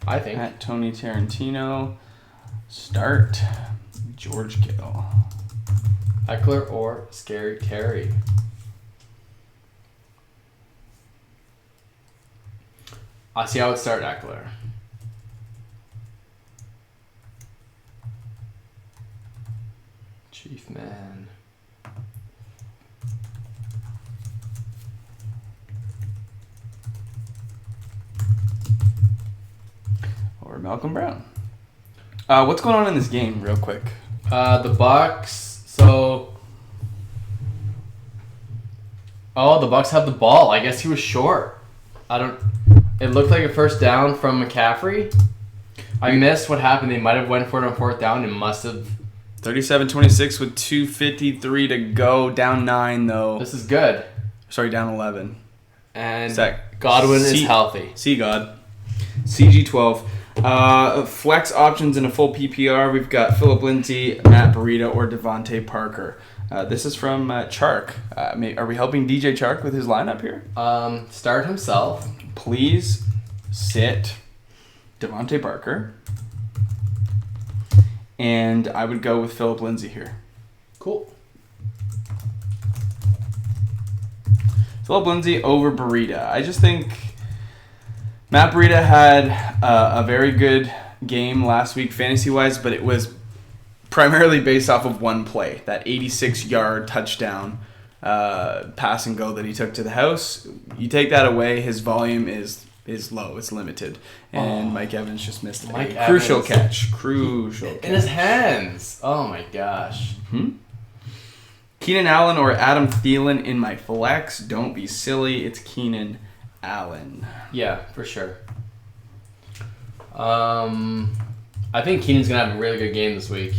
I think. At Tony Tarantino, start George Kittle. Eckler or Scary Terry. I see how it start Eckler. Chief man. Or Malcolm Brown. What's going on in this game, real quick? The Bucks. So. Oh, the Bucks have the ball. I guess he was short. It looked like a first down from McCaffrey. I missed what happened. They might have went for it on fourth down and must have. 37-26 with 2:53 to go. Down 9, though. This is good. Sorry, down 11. And Godwin is healthy. See God. CG12. Flex options in a full PPR. We've got Philip Lindsay, Matt Breida, or Devontae Parker. This is from Chark. Are we helping DJ Chark with his lineup here? Start himself. Please sit Devontae Parker. And I would go with Philip Lindsay here. Cool. Philip Lindsay over Breida. I just think Matt Breida had a very good game last week fantasy-wise, but it was primarily based off of one play, that 86-yard touchdown pass and go that he took to the house. You take that away, his volume is low. It's limited. And Mike Evans just missed it. Crucial catch. In his hands. Oh, my gosh. Keenan Allen or Adam Thielen in my flex. Don't be silly. It's Keenan Allen. Yeah, for sure. I think Keenan's going to have a really good game this week.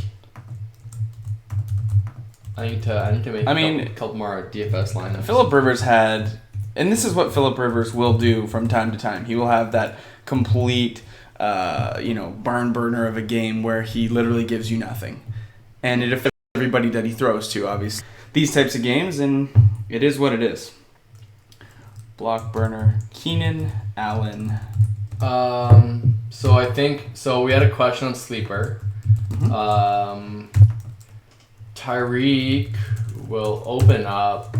I need to make a couple more DFS lineups. Phillip Rivers had, and this is what Phillip Rivers will do from time to time. He will have that complete, barn burner of a game where he literally gives you nothing, and it affects everybody that he throws to. Obviously, these types of games, and it is what it is. Block burner, Keenan Allen. So we had a question on Sleeper. Tyreek will open up.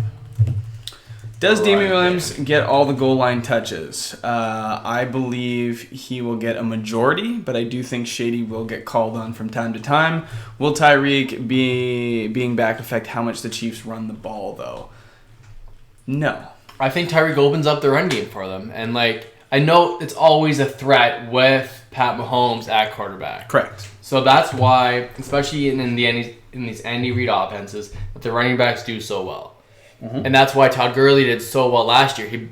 Does Damian Williams get all the goal line touches? I believe he will get a majority, but I do think Shady will get called on from time to time. Will Tyreek being back affect how much the Chiefs run the ball, though? No. I think Tyreek opens up the run game for them. And, I know it's always a threat with Pat Mahomes at quarterback. Correct. So that's why, especially in these Andy Reid offenses, that the running backs do so well. And that's why Todd Gurley did so well last year. He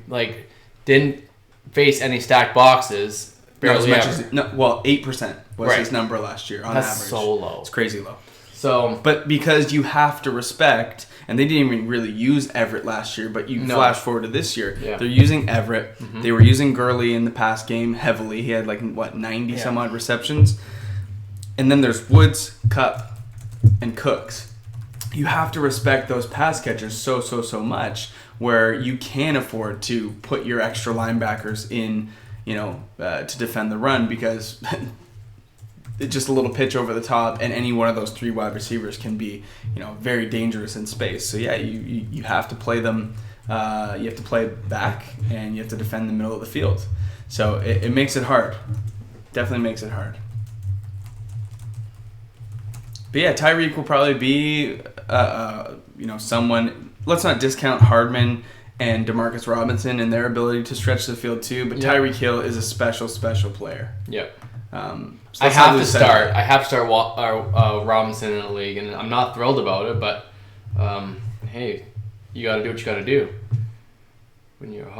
didn't face any stacked boxes. Barely Not as much ever. 8% was his number last year on average. That's so low. It's crazy low. So, but because you have to respect, and they didn't even really use Everett last year, but flash forward to this year, they're using Everett. They were using Gurley in the past game heavily. He had 90 some odd receptions. And then there's Woods, Kupp, and Cooks. You have to respect those pass catchers so much, where you can afford to put your extra linebackers in, to defend the run, because it's just a little pitch over the top, and any one of those three wide receivers can be, very dangerous in space. So yeah, you have to play them. You have to play back, and you have to defend the middle of the field. So it makes it hard. Definitely makes it hard. But yeah, Tyreek will probably be, someone. Let's not discount Hardman and Demarcus Robinson and their ability to stretch the field too. But Tyreek Hill is a special player. Yep. So I have to start Robinson in the league, and I'm not thrilled about it. But hey, you got to do what you got to do when you're a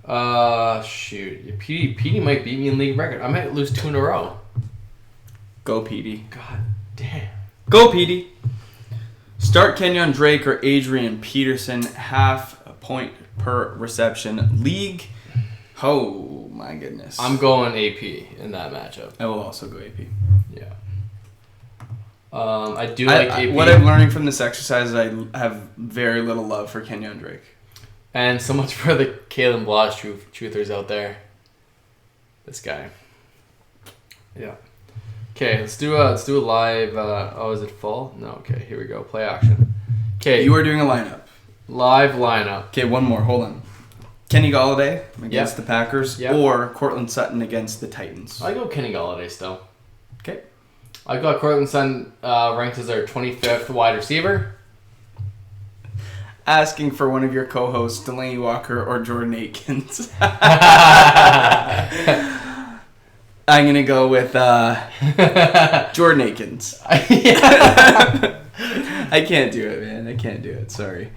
hoe. Shoot, Petey might beat me in league record. I might lose 2 in a row. Go, Petey. God damn. Go, Petey. Start Kenyon Drake or Adrian Peterson, half a point per reception. League. Oh, my goodness. I'm going AP in that matchup. I will also go AP. Yeah. I do like AP. What I'm learning from this exercise is I have very little love for Kenyon Drake. And so much for the Kalen Bloss truthers out there. This guy. Yeah. Okay, let's do a live. Is it full? No. Okay, here we go. Play action. Okay, you are doing a lineup. Live lineup. Okay, one more. Hold on. Kenny Golladay against the Packers, or Cortland Sutton against the Titans. I go Kenny Golladay still. Okay. I got Cortland Sutton ranked as our 25th wide receiver. Asking for one of your co-hosts, Delaney Walker or Jordan Aikens. I'm going to go with Jordan Aikens. I can't do it, man. I can't do it. Sorry.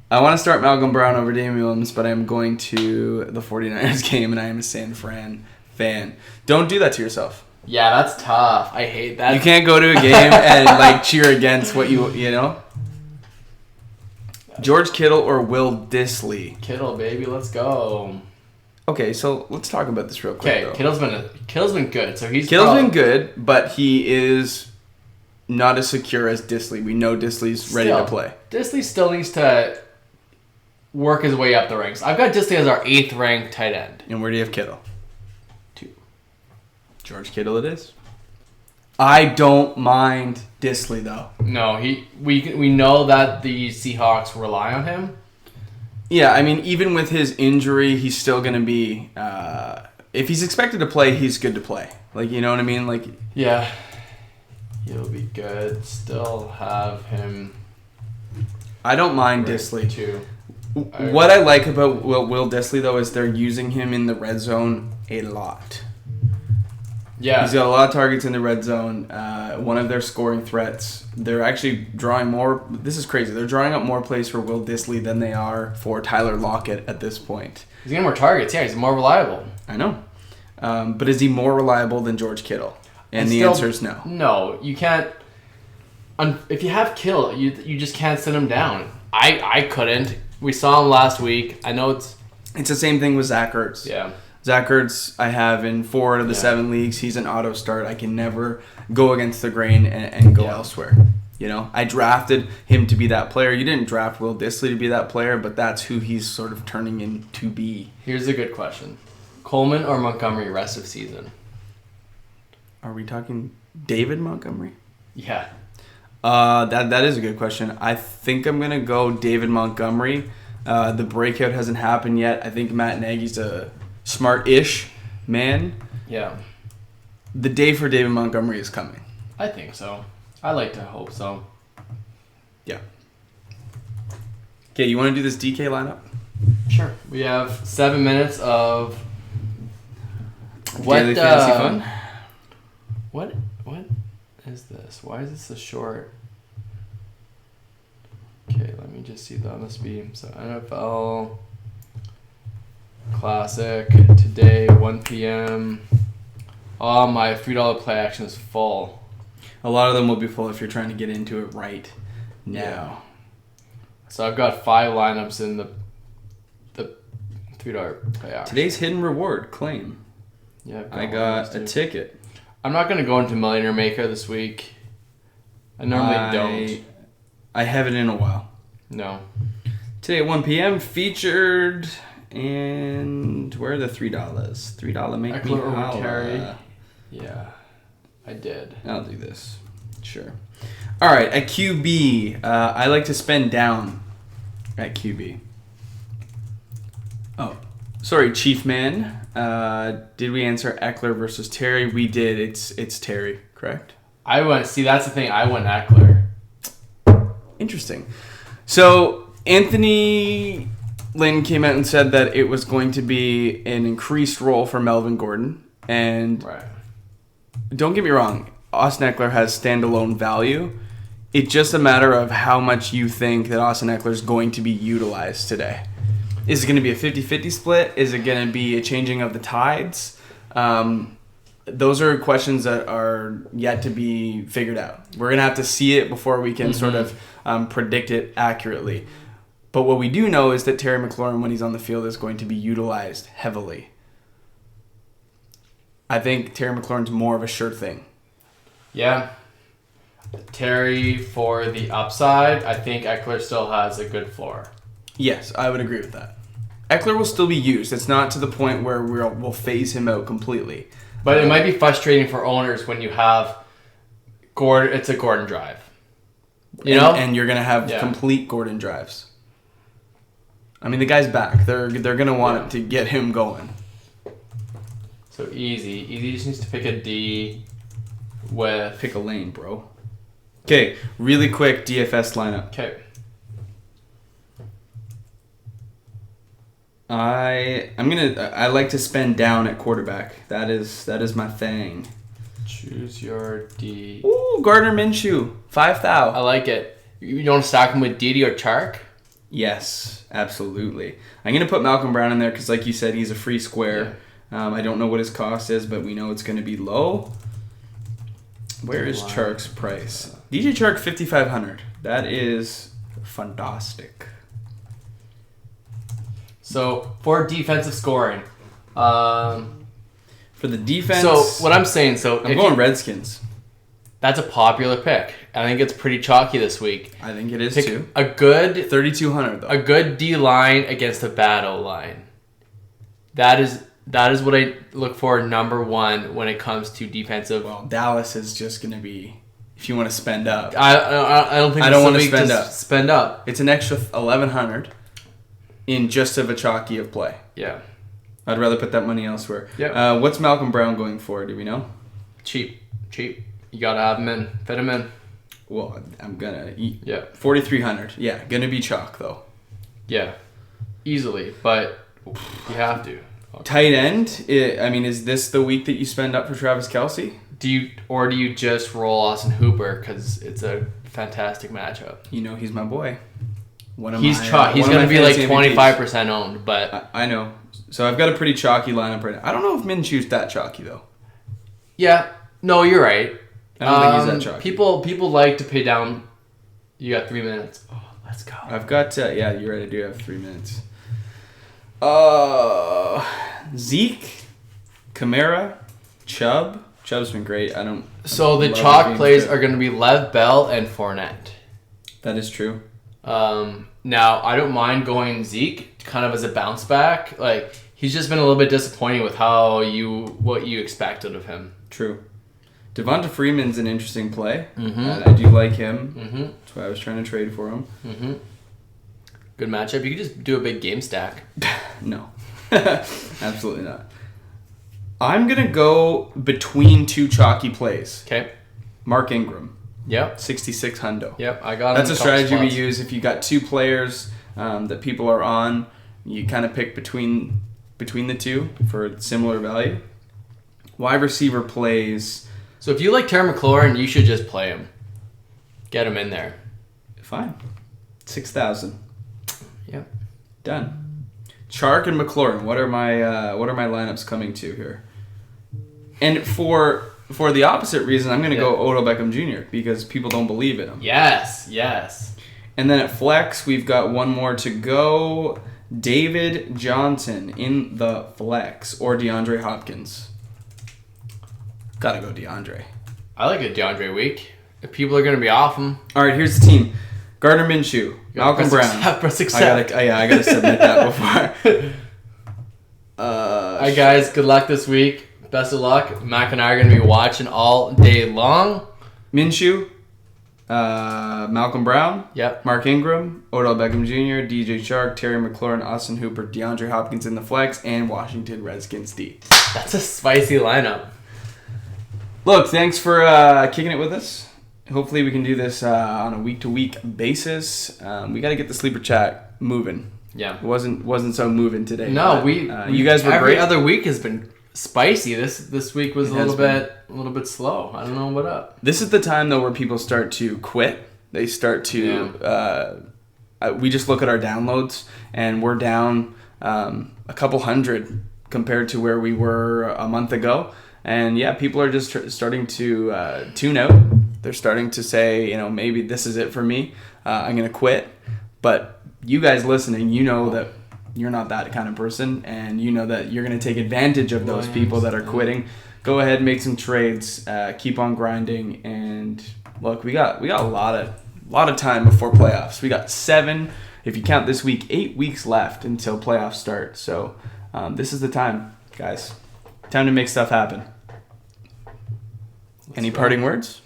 I want to start Malcolm Brown over Damian Williams, but I'm going to the 49ers game, and I am a San Fran fan. Don't do that to yourself. Yeah, that's tough. I hate that. You can't go to a game and cheer against what you know? George Kittle or Will Dissly? Kittle, baby. Let's go. Okay, so let's talk about this real quick. Okay, Kittle's been good. So Kittle's been good, but he is not as secure as Dissly. We know Disley's ready to play. Dissly still needs to work his way up the ranks. I've got Dissly as our 8th ranked tight end. And where do you have Kittle? 2. George Kittle it is. I don't mind Dissly though. No, we know that the Seahawks rely on him. Yeah, I mean, even with his injury, he's still going to be... if he's expected to play, he's good to play. You know what I mean? Yeah. He'll be good. Still have him... I don't mind Dissly. Too. What I like about Will Dissly, though, is they're using him in the red zone a lot. Yeah. He's got a lot of targets in the red zone. One of their scoring threats. They're actually drawing more... This is crazy. They're drawing up more plays for Will Dissly than they are for Tyler Lockett at this point. He's getting more targets. Yeah, he's more reliable. I know. But is he more reliable than George Kittle? And the answer is no. No, you can't... If you have Kittle, you just can't sit him down. I couldn't. We saw him last week. I know it's... It's the same thing with Zach Ertz. Yeah. Zach Ertz, I have in 4 out of the 7 leagues. He's an auto start. I can never go against the grain and go elsewhere. You know, I drafted him to be that player. You didn't draft Will Dissly to be that player, but that's who he's sort of turning into be. Here's a good question. Coleman or Montgomery rest of season? Are we talking David Montgomery? Yeah. That is a good question. I think I'm going to go David Montgomery. The breakout hasn't happened yet. I think Matt Nagy's a smart-ish man. Yeah. The day for David Montgomery is coming. I think so. I like to hope so. Yeah. Okay, you want to do this DK lineup? Sure. We have 7 minutes of daily fantasy fun. What is this? Why is this so short? Okay, let me just see that on the speed. So NFL Classic today, 1 p.m. Oh, my $3 play action is full. A lot of them will be full if you're trying to get into it right now. Yeah. So I've got 5 lineups in the $3 play action. Today's hidden reward claim. Yeah, I got a ticket. I'm not gonna go into Millionaire Maker this week. I normally don't. I haven't in a while. No. Today at 1 p.m. featured, and where are the $3? $3 make me holla. Yeah, I did. I'll do this. Sure. All right, at QB, I like to spend down at QB. Oh, sorry, Chief Man. Did we answer Eckler versus Terry? We did. It's Terry, correct? See, that's the thing. I went Eckler. Interesting. So Anthony Lynn came out and said that it was going to be an increased role for Melvin Gordon. And right. Don't get me wrong, Austin Eckler has standalone value. It's just a matter of how much you think that Austin Eckler is going to be utilized today. Is it going to be a 50-50 split? Is it going to be a changing of the tides? Those are questions that are yet to be figured out. We're going to have to see it before we can sort of predict it accurately. But what we do know is that Terry McLaurin, when he's on the field, is going to be utilized heavily. I think Terry McLaurin's more of a sure thing. Yeah. Terry for the upside. I think Eckler still has a good floor. Yes, I would agree with that. Eckler will still be used. It's not to the point where we'll phase him out completely. But it might be frustrating for owners when you have Gordon. It's a Gordon drive. You know? And you're going to have complete Gordon drives. I mean, the guy's back. They're going to want it to get him going. So easy. Easy just needs to pick a D. with... Pick a lane, bro. Okay, really quick DFS lineup. Okay. I like to spend down at quarterback. That is my thing. Choose your D. Ooh, Gardner Minshew, 5,000. I like it. You don't stack him with Didi or Chark? Yes, absolutely. I'm gonna put Malcolm Brown in there because, like you said, he's a free square. Yeah. I don't know what his cost is, but we know it's gonna be low. Where is Chark's price? DJ Chark 5,500. That is fantastic. So for defensive scoring, for the defense. So what I'm saying, I'm going Redskins. That's a popular pick. I think it's pretty chalky this week. I think it is Pick too. A good 3,200 though. A good D line against a bad O line. That is what I look for number one when it comes to defensive. Well, Dallas is just gonna be. If you want to spend up, I don't think I don't want to spend up. It's an extra 1,100 in just a chalky of play. Yeah. I'd rather put that money elsewhere. Yeah. What's Malcolm Brown going for? Do we know? Cheap. You gotta have him in. Fit him in. Well, I'm gonna eat. Yeah. 4,300. Yeah, gonna be chalk though. Yeah. Easily, but you have to. Okay. Tight end. Is this the week that you spend up for Travis Kelce? Do you just roll Austin Hooper because it's a fantastic matchup? You know he's my boy. He's gonna be like 25% owned, but I know. So I've got a pretty chalky lineup right now. I don't know if Minshew's that chalky though. Yeah. No, you're right. I don't think he's that chalky. People like to pay down. You got 3 minutes. Oh, let's go. I've got yeah, you're right. I do have 3 minutes. Zeke, Kamara, Chubb. Chubb's been great. So the chalk plays are going to be Lev Bell and Fournette. That is true. Now I don't mind going Zeke kind of as a bounce back. Like he's just been a little bit disappointing with what you expected of him. True. Devonta Freeman's an interesting play. Mm-hmm. I do like him. Mm-hmm. That's why I was trying to trade for him. Mm-hmm. Good matchup. You could just do a big game stack. No. Absolutely not. I'm going to go between two chalky plays. Okay. Mark Ingram. Yep. 66 hundo. Yep, I got him. That's a strategy we use if you got two players that people are on. You kind of pick between the two for similar value. Wide receiver plays. So if you like Terry McLaurin, you should just play him. Get him in there. Fine. 6,000. Yep. Done. Chark and McLaurin. What are my lineups coming to here? And for the opposite reason, I'm going to go Odell Beckham Jr. because people don't believe in him. Yes. And then at flex, we've got one more to go. David Johnson in the flex or DeAndre Hopkins. Gotta go DeAndre. I like a DeAndre week. If people are going to be off him. All right, here's the team. Gardner Minshew. Malcolm Brown. Press accept. I gotta submit that before. Alright guys, good luck this week. Best of luck. Mac and I are going to be watching all day long. Minshew. Malcolm Brown. Yep. Mark Ingram. Odell Beckham Jr. DJ Chark. Terry McLaurin. Austin Hooper. DeAndre Hopkins in the flex. And Washington Redskins D. That's a spicy lineup. Look, thanks for kicking it with us. Hopefully we can do this on a week-to-week basis. We got to get the sleeper chat moving. Yeah. It wasn't so moving today. No, you guys were every great. other week has been spicy. This week was a little bit slow. I don't know what up. This is the time though where people start to quit. They start to we just look at our downloads and we're down a couple hundred compared to where we were a month ago. And yeah, people are just starting to tune out. They're starting to say, maybe this is it for me. I'm going to quit. But you guys listening, you know that you're not that kind of person. And you know that you're going to take advantage of those people that are quitting. Go ahead, make some trades. Keep on grinding. And look, we got a lot of time before playoffs. We got 7, if you count this week, 8 weeks left until playoffs start. So this is the time, guys. Time to make stuff happen. Any parting words?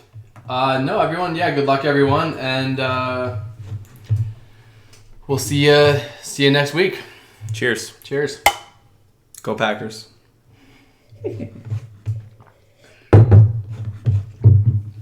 No, everyone. Yeah, good luck, everyone, and we'll see you next week. Cheers. Cheers. Go Packers.